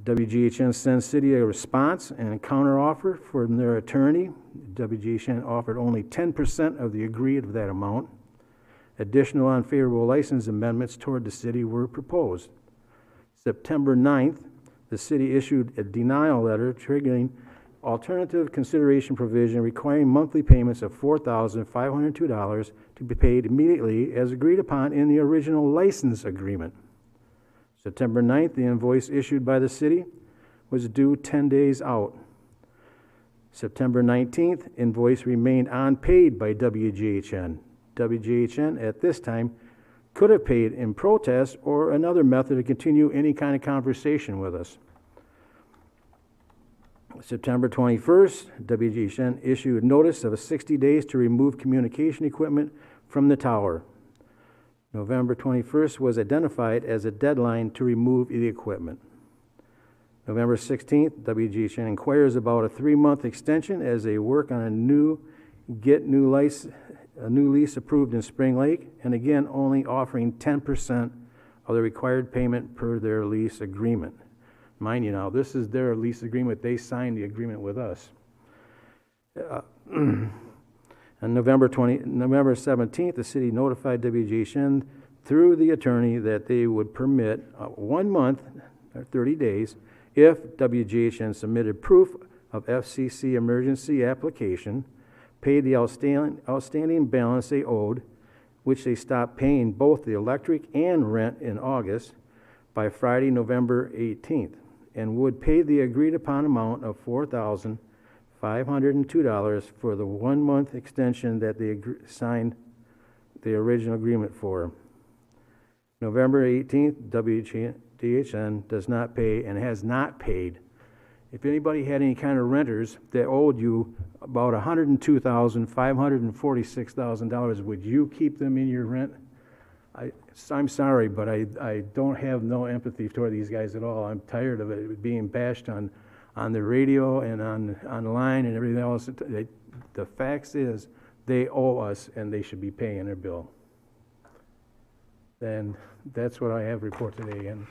WGHN sent city a response and a counteroffer from their attorney. WGHN offered only 10% of the agreed of that amount. Additional unfavorable license amendments toward the city were proposed. September 9th, the city issued a denial letter triggering alternative consideration provision requiring monthly payments of $4,502 to be paid immediately as agreed upon in the original license agreement. September 9th, the invoice issued by the city was due 10 days out. September 19th, invoice remained unpaid by WGHN. WGHN at this time could have paid in protest or another method to continue any kind of conversation with us. September 21st, WGHN issued notice of 60 days to remove communication equipment from the tower. November 21st was identified as a deadline to remove the equipment. November 16th, WGHN inquires about a 3-month extension as they work on a new lease approved in Spring Lake, and again, only offering 10% of the required payment per their lease agreement. Mind you now, this is their lease agreement. They signed the agreement with us. On November 17th, the city notified WGHN through the attorney that they would permit 1 month, or 30 days, if WGHN submitted proof of FCC emergency application, paid the outstanding balance they owed, which they stopped paying both the electric and rent in August, by Friday, November 18th, and would pay the agreed upon amount of $4,502 for the 1-month extension that they signed the original agreement for. November 18th, WGHN does not pay and has not paid. If anybody had any kind of renters that owed you about $102,546,000, would you keep them in your rent? I'm sorry, but I don't have no empathy toward these guys at all. I'm tired of it being bashed on the radio and online and everything else. The fact is, they owe us and they should be paying their bill. And that's what I have to report today. And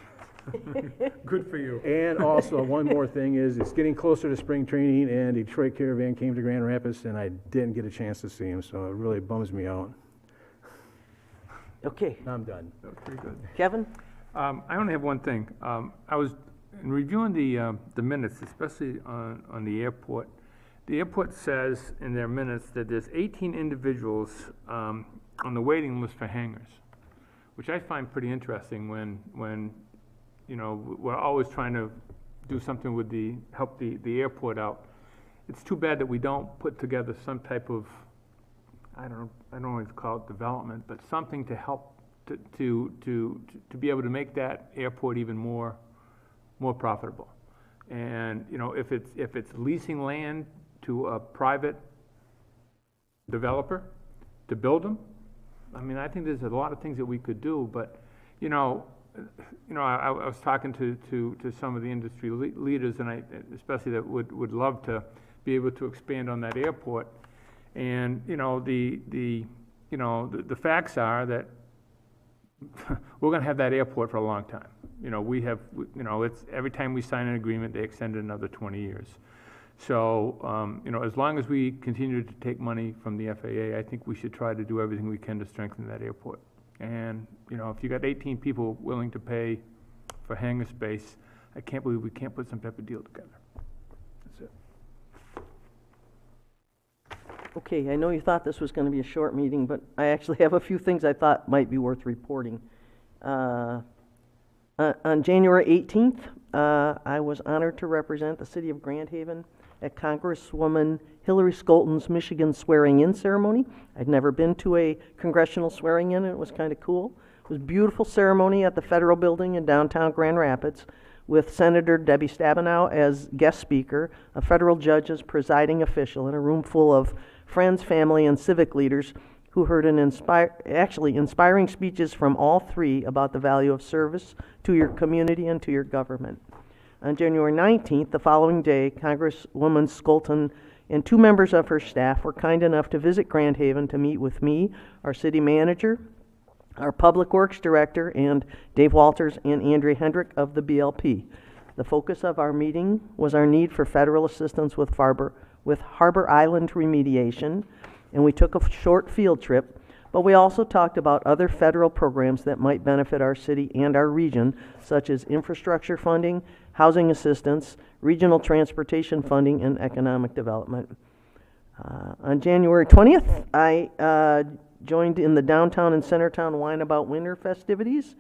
Good for you. And also, one more thing is, it's getting closer to spring training, and Detroit Caravan came to Grand Rapids, and I didn't get a chance to see him, so it really bums me out. Okay. I'm done. That was pretty good. Kevin? I only have one thing. I was in reviewing the minutes, especially on the airport. The airport says in their minutes that there's 18 individuals on the waiting list for hangars, which I find pretty interesting when you know, we're always trying to do something with help the airport out. It's too bad that we don't put together some type of, I don't know if to call it development, but something to help to be able to make that airport even more profitable. And you know, if it's leasing land to a private developer to build them, I mean, I think there's a lot of things that we could do. But you know, I was talking to some of the industry leaders, and especially that would love to be able to expand on that airport. And you know, the facts are that we're going to have that airport for a long time. You know, it's every time we sign an agreement, they extend it another 20 years. So, you know, as long as we continue to take money from the FAA, I think we should try to do everything we can to strengthen that airport. And, you know, if you got 18 people willing to pay for hangar space, I can't believe we can't put some type of deal together. That's it. Okay, I know you thought this was going to be a short meeting, but I actually have a few things I thought might be worth reporting. On January 18th, I was honored to represent the city of Grand Haven at Congresswoman Hillary Scholten's Michigan swearing-in ceremony. I'd never been to a congressional swearing-in, and it was kind of cool. It was a beautiful ceremony at the Federal Building in downtown Grand Rapids, with Senator Debbie Stabenow as guest speaker, a federal judge as presiding official, and a room full of friends, family, and civic leaders who heard inspiring speeches from all three about the value of service to your community and to your government. On January 19th, the following day, Congresswoman Scholten and two members of her staff were kind enough to visit Grand Haven to meet with me, our city manager, our public works director, and Dave Walters and Andrea Hendrick of the BLP. The focus of our meeting was our need for federal assistance with Harbor Island remediation, and we took a short field trip, but we also talked about other federal programs that might benefit our city and our region, such as infrastructure funding, housing assistance, regional transportation funding, and economic development. On January 20th, I joined in the downtown and Centertown Wine About Winter festivities.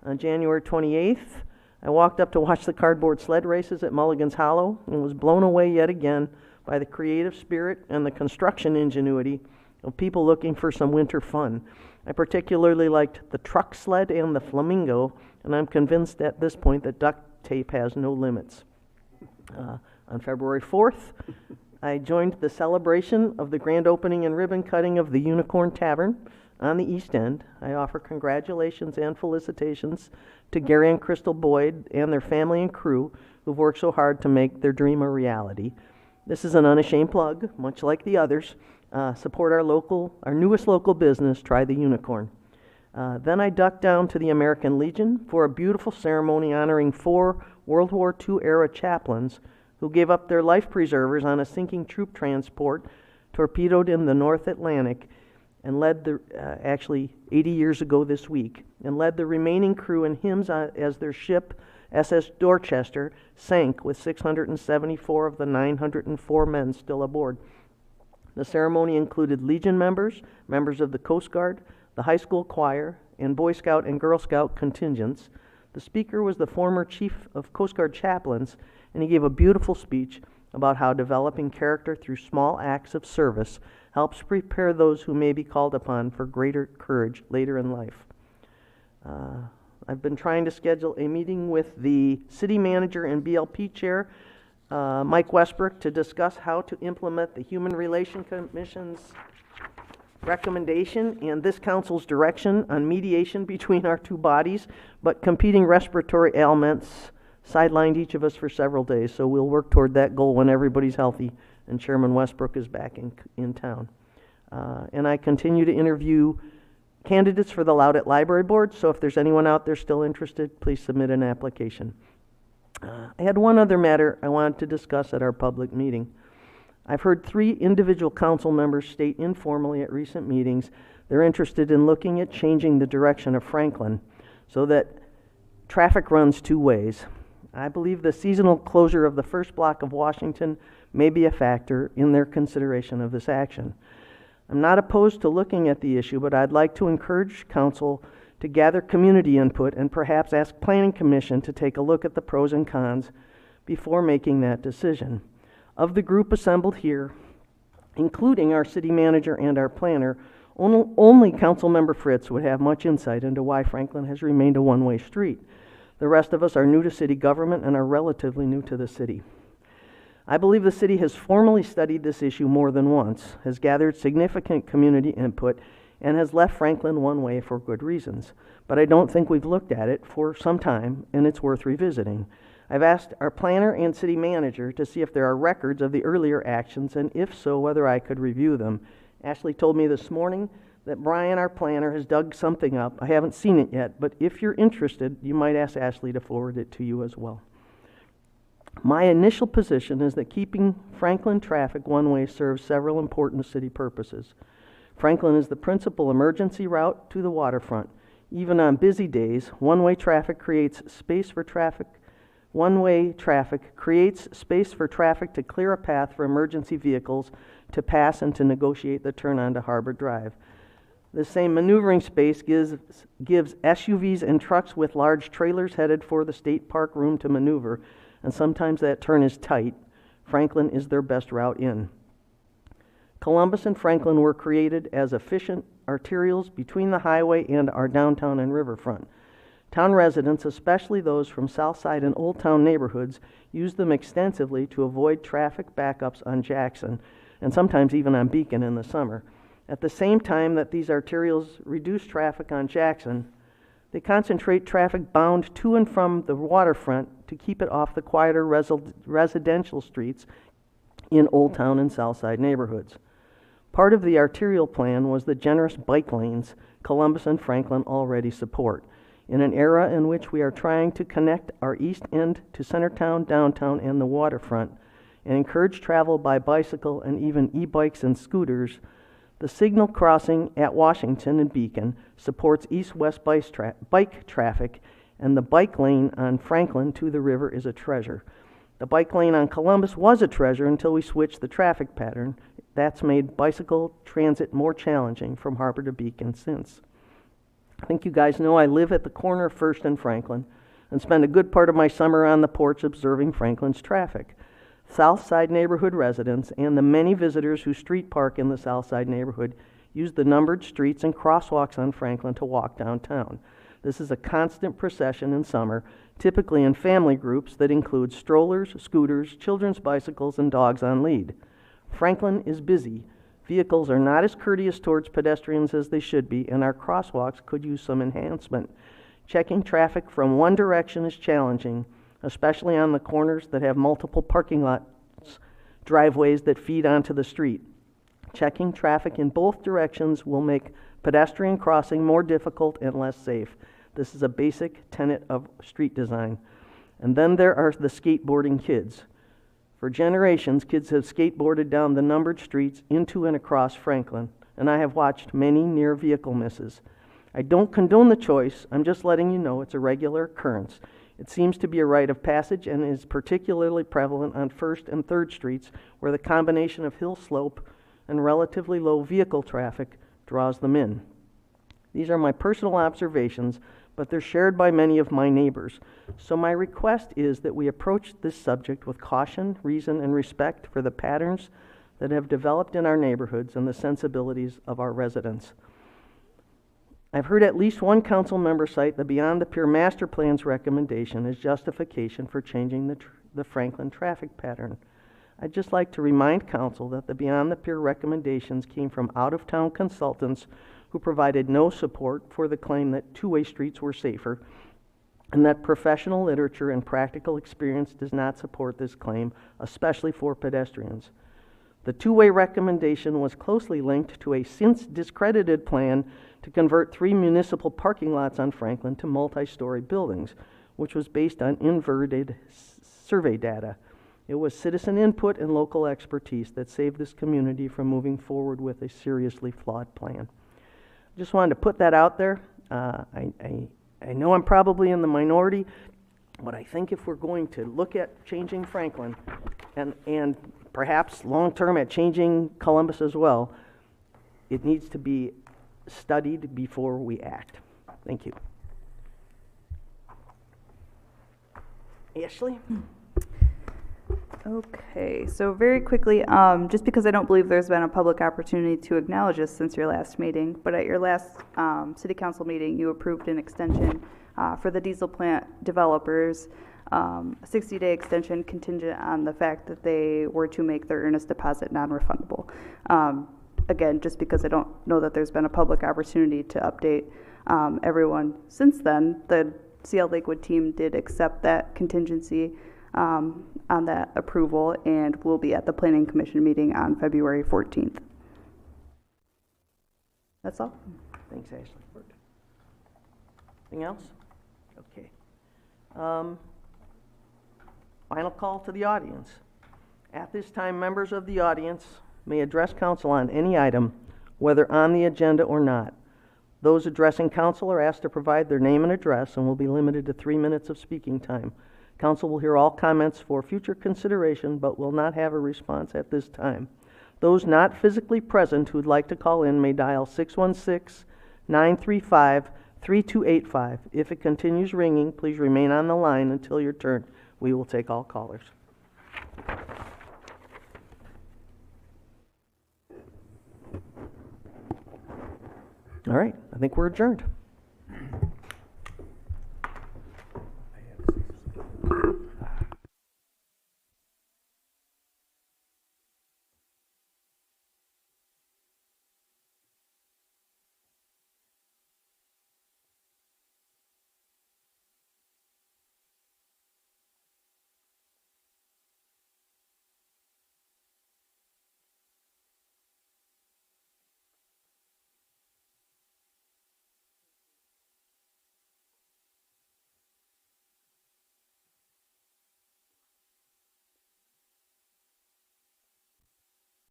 On January 28th, I walked up to watch the cardboard sled races at Mulligan's Hollow and was blown away yet again by the creative spirit and the construction ingenuity of people looking for some winter fun. I particularly liked the truck sled and the flamingo, and I'm convinced at this point that duct tape has no limits. On February 4th, I joined the celebration of the grand opening and ribbon cutting of the Unicorn Tavern on the East End. I offer congratulations and felicitations to Gary and Crystal Boyd and their family and crew who've worked so hard to make their dream a reality. This is an unashamed plug, much like the others. Support our newest local business, Try the Unicorn. Then I ducked down to the American Legion for a beautiful ceremony honoring 4 World War II era chaplains who gave up their life preservers on a sinking troop transport torpedoed in the North Atlantic and led actually 80 years ago this week, and led the remaining crew and hymns as their ship, SS Dorchester, sank with 674 of the 904 men still aboard. The ceremony included Legion members, members of the Coast Guard, the high school choir, and Boy Scout and Girl Scout contingents. The speaker was the former Chief of Coast Guard Chaplains, and he gave a beautiful speech about how developing character through small acts of service helps prepare those who may be called upon for greater courage later in life. I've been trying to schedule a meeting with the city manager and BLP chair, Mike Westbrook, to discuss how to implement the Human Relations Commission's recommendation and this council's direction on mediation between our two bodies, but competing respiratory ailments sidelined each of us for several days, so we'll work toward that goal when everybody's healthy and Chairman Westbrook is back in town. And I continue to interview candidates for the Loudoun Library Board, so if there's anyone out there still interested, please submit an application. I had one other matter I wanted to discuss at our public meeting. I've heard 3 individual council members state informally at recent meetings they're interested in looking at changing the direction of Franklin so that traffic runs 2 ways. I believe the seasonal closure of the first block of Washington may be a factor in their consideration of this action. I'm not opposed to looking at the issue, but I'd like to encourage council to gather community input and perhaps ask Planning Commission to take a look at the pros and cons before making that decision. Of the group assembled here, including our city manager and our planner, only Councilmember Fritz would have much insight into why Franklin has remained a one-way street. The rest of us are new to city government and are relatively new to the city. I believe the city has formally studied this issue more than once, has gathered significant community input, and has left Franklin one way for good reasons. But I don't think we've looked at it for some time, and it's worth revisiting. I've asked our planner and city manager to see if there are records of the earlier actions, and if so, whether I could review them. Ashley told me this morning that Brian, our planner, has dug something up. I haven't seen it yet, but if you're interested, you might ask Ashley to forward it to you as well. My initial position is that keeping Franklin traffic one-way serves several important city purposes. Franklin is the principal emergency route to the waterfront. Even on busy days, one-way traffic creates space for traffic. One-way traffic creates space for traffic to clear a path for emergency vehicles to pass and to negotiate the turn onto Harbor Drive. The same maneuvering space gives SUVs and trucks with large trailers headed for the state park room to maneuver, and sometimes that turn is tight. Franklin is their best route in. Columbus and Franklin were created as efficient arterials between the highway and our downtown and riverfront. Town residents, especially those from Southside and Old Town neighborhoods, use them extensively to avoid traffic backups on Jackson, and sometimes even on Beacon in the summer. At the same time that these arterials reduce traffic on Jackson, they concentrate traffic bound to and from the waterfront to keep it off the quieter residential streets in Old Town and Southside neighborhoods. Part of the arterial plan was the generous bike lanes Columbus and Franklin already support. In an era in which we are trying to connect our east end to Centertown, downtown, and the waterfront, and encourage travel by bicycle and even e-bikes and scooters, the signal crossing at Washington and Beacon supports east-west bike traffic, and the bike lane on Franklin to the river is a treasure. The bike lane on Columbus was a treasure until we switched the traffic pattern. That's made bicycle transit more challenging from Harbor to Beacon since. I think you guys know I live at the corner of First and Franklin and spend a good part of my summer on the porch observing Franklin's traffic. Southside neighborhood residents and the many visitors who street park in the Southside neighborhood use the numbered streets and crosswalks on Franklin to walk downtown. This is a constant procession in summer, typically in family groups that include strollers, scooters, children's bicycles, and dogs on lead. Franklin is busy. Vehicles are not as courteous towards pedestrians as they should be, and our crosswalks could use some enhancement. Checking traffic from one direction is challenging, especially on the corners that have multiple parking lots, driveways that feed onto the street. Checking traffic in both directions will make pedestrian crossing more difficult and less safe. This is a basic tenet of street design. And then there are the skateboarding kids. For generations, kids have skateboarded down the numbered streets into and across Franklin, and I have watched many near vehicle misses. I don't condone the choice, I'm just letting you know it's a regular occurrence. It seems to be a rite of passage and is particularly prevalent on 1st and 3rd Streets, where the combination of hill slope and relatively low vehicle traffic draws them in. These are my personal observations, but they're shared by many of my neighbors. So my request is that we approach this subject with caution, reason, and respect for the patterns that have developed in our neighborhoods and the sensibilities of our residents. I've heard at least one council member cite the Beyond the Pier Master Plan's recommendation as justification for changing the Franklin traffic pattern. I'd just like to remind council that the Beyond the Pier recommendations came from out-of-town consultants who provided no support for the claim that two-way streets were safer, and that professional literature and practical experience does not support this claim, especially for pedestrians. The two-way recommendation was closely linked to a since discredited plan to convert 3 municipal parking lots on Franklin to multi-story buildings, which was based on inverted survey data. It was citizen input and local expertise that saved this community from moving forward with a seriously flawed plan. Just wanted to put that out there. I know I'm probably in the minority, but I think if we're going to look at changing Franklin and perhaps long-term at changing Columbus as well, it needs to be studied before we act. Thank you. Ashley? Okay, so very quickly, just because I don't believe there's been a public opportunity to acknowledge this since your last meeting, but at your last city council meeting, you approved an extension for the diesel plant developers, a 60-day extension contingent on the fact that they were to make their earnest deposit non-refundable. Again, just because I don't know that there's been a public opportunity to update everyone since then, the CL Lakewood team did accept that contingency on that approval and will be at the Planning Commission meeting on February 14th. That's all. Thanks, Ashley. Anything else? Okay. Final call to the audience. At this time, members of the audience may address council on any item, whether on the agenda or not. Those addressing council are asked to provide their name and address and will be limited to 3 minutes of speaking time. Council will hear all comments for future consideration, but will not have a response at this time. Those not physically present who would like to call in may dial 616-935-3285. If it continues ringing, please remain on the line until your turn. We will take all callers. All right, I think we're adjourned.